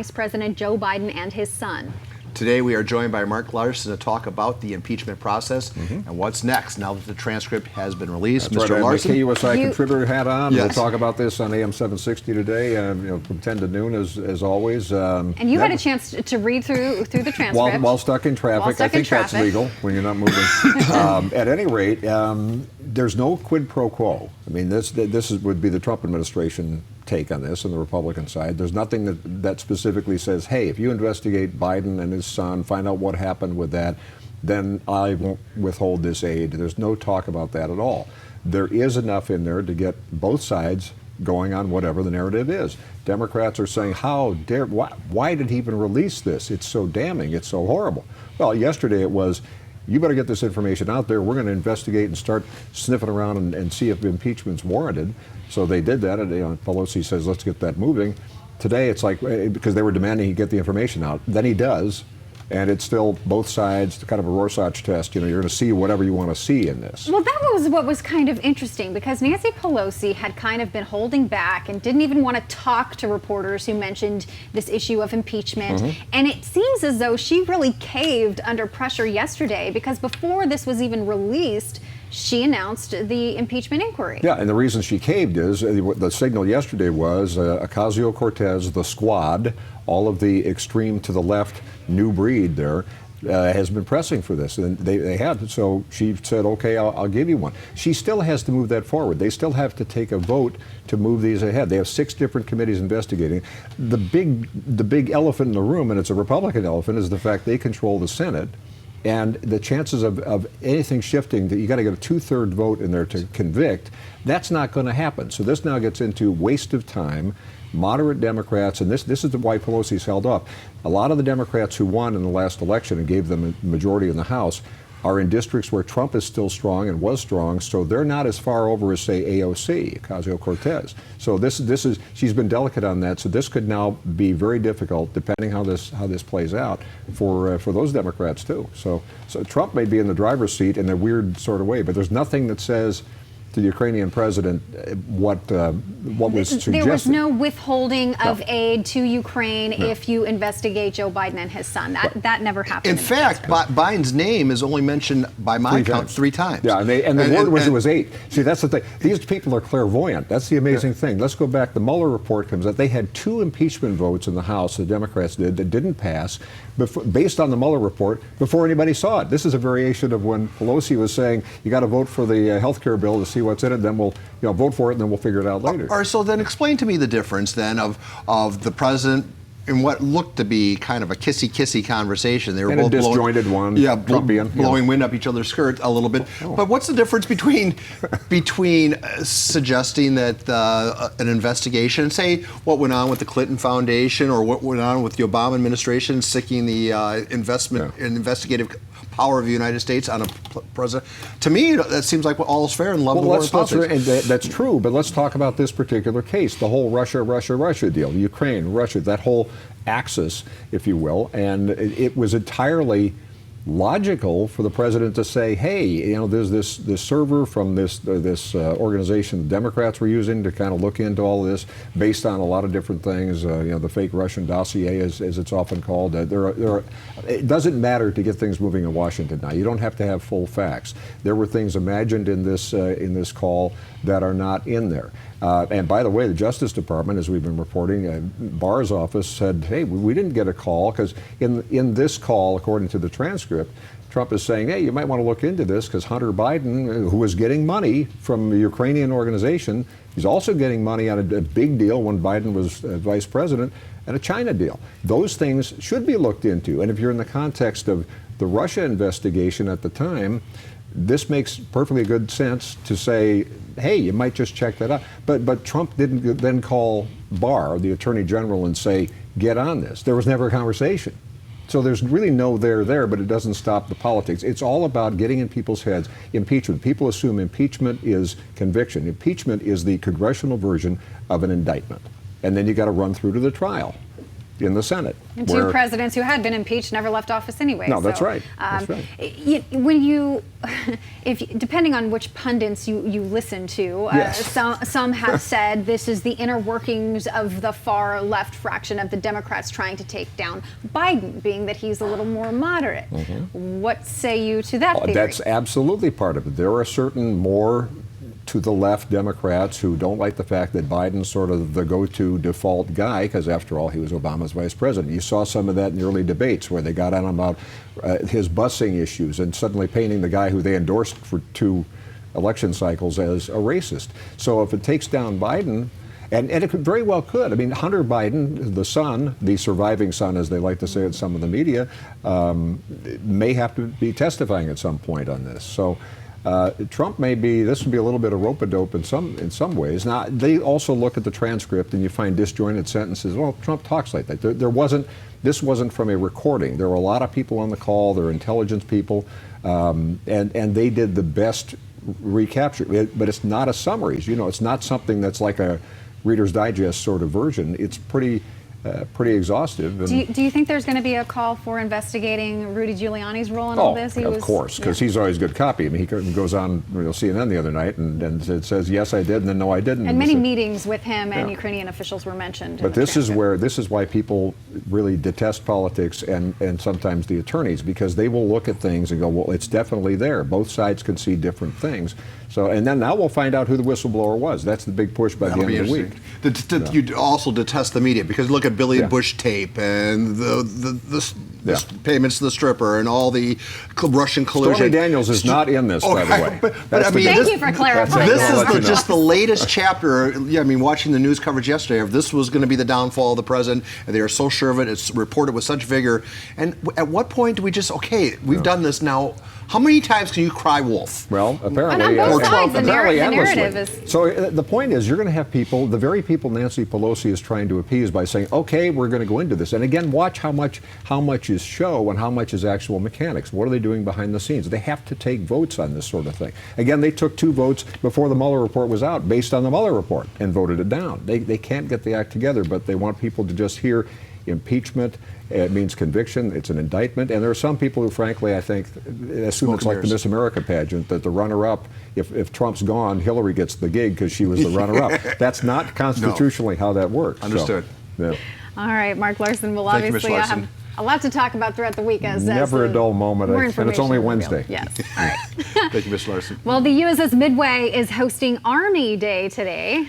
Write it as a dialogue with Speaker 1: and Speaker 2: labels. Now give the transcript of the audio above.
Speaker 1: Vice President Joe Biden and his son.
Speaker 2: Today we are joined by Mark Larson to talk about the impeachment process and what's next now that the transcript has been released.
Speaker 3: That's
Speaker 2: Mr.
Speaker 3: right.
Speaker 2: Larson,
Speaker 3: I have the KUSI contributor hat on.
Speaker 2: Yes.
Speaker 3: We'll talk about this on AM 760 today, from 10 to noon as always.
Speaker 1: And you had a chance to read through the transcript.
Speaker 3: While stuck in traffic. I think that's legal when you're not moving. At any rate, there's no quid pro quo. I mean, this would be the Trump administration take on this on the Republican side. There's nothing that specifically says, hey, if you investigate Biden and his son, find out what happened with that, then I won't withhold this aid. There's no talk about that at all. There is enough in there to get both sides going on whatever the narrative is. Democrats are saying, how dare, why did he even release this? It's so damning, it's so horrible. Well, yesterday it was, you better get this information out there. We're going to investigate and start sniffing around and see if impeachment's warranted. So they did that, and Pelosi says, let's get that moving. Today it's like, because they were demanding he get the information out. Then he does, and it's still both sides, kind of a Rorschach test. You're going to see whatever you want to see in this.
Speaker 1: Well, that was what was kind of interesting, because Nancy Pelosi had kind of been holding back and didn't even want to talk to reporters who mentioned this issue of impeachment. And it seems as though she really caved under pressure yesterday, because before this was even released, she announced the impeachment inquiry. Yeah,
Speaker 3: and the reason she caved is the signal yesterday was Ocasio-Cortez, the squad, all of the extreme to the left new breed there, has been pressing for this, and they have. So she said, okay, I'll give you one. She still has to move that forward. They still have to take a vote to move these ahead. They have 6 different committees investigating. The big elephant in the room, and it's a Republican elephant, is the fact they control the Senate. And the chances of anything shifting, that you got to get a 2/3 vote in there to convict, that's not going to happen. So this now gets into waste of time. Moderate Democrats, and this is why Pelosi's held up. A lot of the Democrats who won in the last election and gave them a majority in the House are in districts where Trump is still strong and was strong, so they're not as far over as, say, AOC, Ocasio-Cortez. So she's been delicate on that. So this could now be very difficult, depending how this plays out, for those Democrats too. So Trump may be in the driver's seat in a weird sort of way, but there's nothing that says to the Ukrainian president what was suggested.
Speaker 1: There was no withholding of aid to Ukraine if you investigate Joe Biden and his son. That never happened.
Speaker 2: In fact, Biden's name is only mentioned by my count 3 times.
Speaker 3: Yeah, and the word was 8. See, that's the thing. These people are clairvoyant. That's the amazing thing. Let's go back. The Mueller report comes out. They had 2 impeachment votes in the House, the Democrats did, that didn't pass, based on the Mueller report, before anybody saw it. This is a variation of when Pelosi was saying, you got to vote for the health care bill to see what's in it, then we'll vote for it, and then we'll figure it out later.
Speaker 2: All right, so then explain to me the difference then of the president in what looked to be kind of a kissy conversation. They were both
Speaker 3: a disjointed one.
Speaker 2: Yeah, blowing wind up each other's skirt a little bit. But what's the difference between suggesting that an investigation, say what went on with the Clinton Foundation or what went on with the Obama administration, seeking the investigative power of the United States on a president? To me, that seems like all is fair in love and war and politics.
Speaker 3: That's true, but let's talk about this particular case, the whole Russia deal, Ukraine, Russia, that whole axis, if you will, and it was entirely logical for the president to say, hey, there's this server from this organization the Democrats were using to kind of look into all of this based on a lot of different things, the fake Russian dossier, as it's often called. It doesn't matter to get things moving in Washington now. You don't have to have full facts. There were things imagined in this call that are not in there. And by the way, the Justice Department, as we've been reporting, Barr's office said, hey, we didn't get a call, because in this call, according to the transcript, Trump is saying, hey, you might want to look into this, because Hunter Biden, who was getting money from a Ukrainian organization, he's also getting money on a big deal when Biden was vice president, and a China deal. Those things should be looked into. And if you're in the context of the Russia investigation at the time, this makes perfectly good sense to say, hey, you might just check that out. But Trump didn't then call Barr, the Attorney General, and say, get on this. There was never a conversation. So there's really no there, but it doesn't stop the politics. It's all about getting in people's heads. Impeachment. People assume impeachment is conviction. Impeachment is the congressional version of an indictment. And then you got to run through to the trial. in the Senate.
Speaker 1: And two presidents who had been impeached never left office anyway.
Speaker 3: No, that's
Speaker 1: so,
Speaker 3: right. That's right.
Speaker 1: When you, depending on which pundits you listen to,
Speaker 3: Yes.
Speaker 1: some have said this is the inner workings of the far left fraction of the Democrats trying to take down Biden, being that he's a little more moderate. What say you to that theory?
Speaker 3: That's absolutely part of it. There are certain more to the left Democrats who don't like the fact that Biden's sort of the go-to default guy, because after all, he was Obama's vice president. You saw some of that in the early debates where they got on about his busing issues and suddenly painting the guy who they endorsed for 2 election cycles as a racist. So if it takes down Biden, and it very well could. I mean, Hunter Biden, the son, the surviving son, as they like to say in some of the media, may have to be testifying at some point on this. So Trump this would be a little bit of rope-a-dope in some ways. Now, they also look at the transcript and you find disjointed sentences. Well, Trump talks like that. This wasn't from a recording. There were a lot of people on the call. There were intelligence people, and they did the best recapture. But it's not a summary. You know, it's not something that's like a Reader's Digest sort of version. It's pretty exhaustive. And
Speaker 1: do you think there's going to be a call for investigating Rudy Giuliani's role in all this?
Speaker 3: Of course, because he's always good copy. I mean, he goes on CNN the other night and it says, yes, I did, and then no, I didn't.
Speaker 1: And many meetings with him and Ukrainian officials were mentioned.
Speaker 3: But this is why people really detest politics and sometimes the attorneys, because they will look at things and go, well, it's definitely there. Both sides can see different things. So, and then now we'll find out who the whistleblower was. That's the big push by the end of the week.
Speaker 2: You also detest the media because look at Billy Bush tape and the payments to the stripper and all the Russian collusion.
Speaker 3: Stormy Daniels is not in this, by the way.
Speaker 2: But I mean,
Speaker 1: thank you for clarifying.
Speaker 2: This is just the latest chapter. Yeah, I mean, watching the news coverage yesterday, if this was going to be the downfall of the president, and they are so sure of it, it's reported with such vigor. And at what point do we just, we've done this now? How many times can you cry wolf?
Speaker 3: Well, apparently,
Speaker 1: and on both sides, the narrative
Speaker 3: endlessly. So the point is, you're going to have people, the very people Nancy Pelosi is trying to appease by saying, okay, we're going to go into this. And again, watch how much is show and how much is actual mechanics. What are they doing behind the scenes? They have to take votes on this sort of thing. Again, they took 2 votes before the Mueller report was out based on the Mueller report and voted it down. They can't get the act together, but they want people to just hear impeachment. It means conviction. It's an indictment. And there are some people who, frankly, I think, assume it's like the Miss America pageant, that the runner-up, if Trump's gone, Hillary gets the gig because she was the runner-up. That's not constitutionally how that works.
Speaker 2: Understood.
Speaker 3: So,
Speaker 1: All right, Mark Larson will obviously have a lot to talk about throughout the week.
Speaker 3: Never a dull moment, and it's only Wednesday.
Speaker 1: Yes. All right.
Speaker 2: Thank you, Ms. Larson.
Speaker 1: Well, the USS Midway is hosting Army Day today.